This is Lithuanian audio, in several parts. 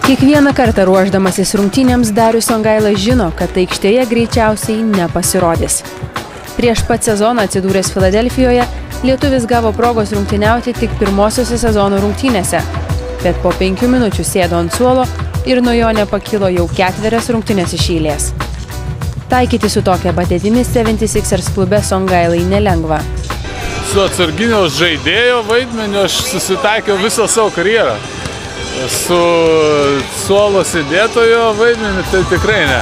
Kiekvieną kartą ruošdamasis rungtynėms Darius Songaila žino, kad aikštėje greičiausiai nepasirodys. Prieš pat sezoną atsidūręs Filadelfijoje, lietuvis gavo progos rungtyniauti tik pirmosiose sezono rungtynėse, bet po 5 minučių sėdo ant suolo ir nuo jo nepakilo jau 4 rungtynės iš eilės. Taikyti su tokia padėtimi 76ers klube Songailai nelengva. Su atsarginio žaidėjo vaidmeniu aš susitaikiau visą savo karjerą. Su suolo sėdėtojo vaidmeniu tai tikrai ne.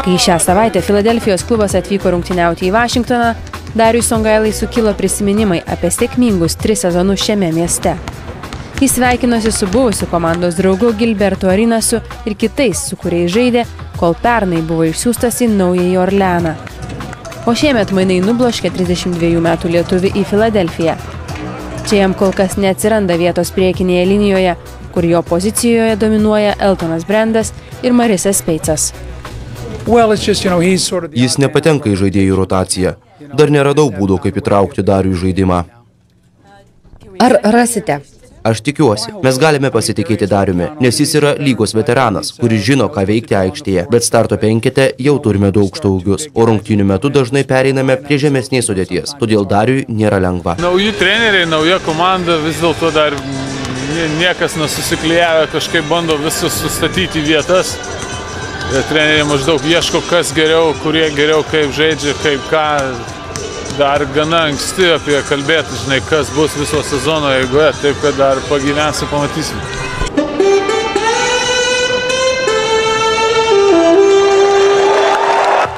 Kai šią savaitę Filadelfijos klubas atvyko rungtyniauti į Vašingtoną, Dariui Songailai sukilo prisiminimai apie sėkmingus 3 sezonus šiame mieste. Jis sveikinosi su buvusiu komandos draugu Gilbertu Arenasu ir kitais, su kuriais žaidė, kol pernai buvo išsiųstas į Naująjį Orleaną. O šiemet mainai nubloškė 32 metų lietuvį į Filadelfiją. Čia jam kol kas neatsiranda vietos priekinėje linijoje, kur jo pozicijoje dominuoja Eltonas Brandas ir Marisas Speitsas. Jis nepatenka į žaidėjų rotaciją. Dar nėra daug būdų, kaip įtraukti Darių į žaidimą. Ar rasite? Aš tikiuosi, mes galime pasitikėti Dariumi, nes jis yra lygos veteranas, kuris žino, ką veikti aikštėje, bet starto penkete jau turime du aukštaūgius, o rungtynių metu dažnai pereiname prie žemesnės sudėties, todėl Dariui nėra lengva. Nauji treneriai, nauja komanda, vis dėlto dar niekas nesusiklijavę, kažkaip bando visus sustatyti vietas. Treneriai maždaug ieško, kas geriau, kurie geriau, kaip žaidžia, kaip ką. Dar gana anksti apie kalbėti, žinai, kas bus viso sezono eigoje, taip kad dar pagyvensiu, pamatysim.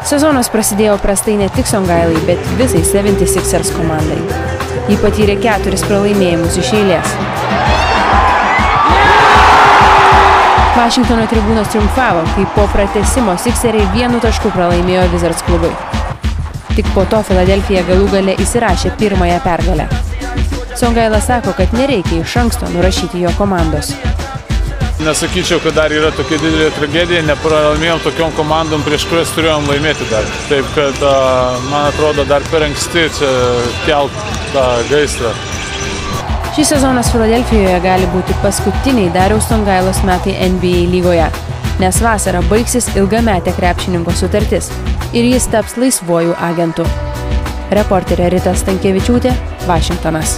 Sezonas prasidėjo prastai ne tik Songailai, bet visai 76ers komandai. Ji patyrė 4 pralaimėjimus iš eilės. Vašingtono tribūnos triumfavo, kai po pratęsimo Sixeriai 1 tašku pralaimėjo Wizards klubui. Tik po to Filadelfija galų gale įsirašė pirmąją pergalę. Songaila sako, kad nereikia iš anksto nurašyti jo komandos. Nesakyčiau, kad dar yra tokia didelė tragedija, nepralaimėjom tokiom komandom, prieš kurias turėjom laimėti dar. Taip kad, man atrodo, dar per anksti čia kelt tą gaisrą. Šis sezonas Filadelfijoje gali būti paskutiniai Dariaus Songailos metai NBA lygoje, nes vasarą baigsis ilgametė krepšininko sutartis ir jis taps laisvuoju agentu. Reporterė Rita Stankevičiūtė, Vašingtonas.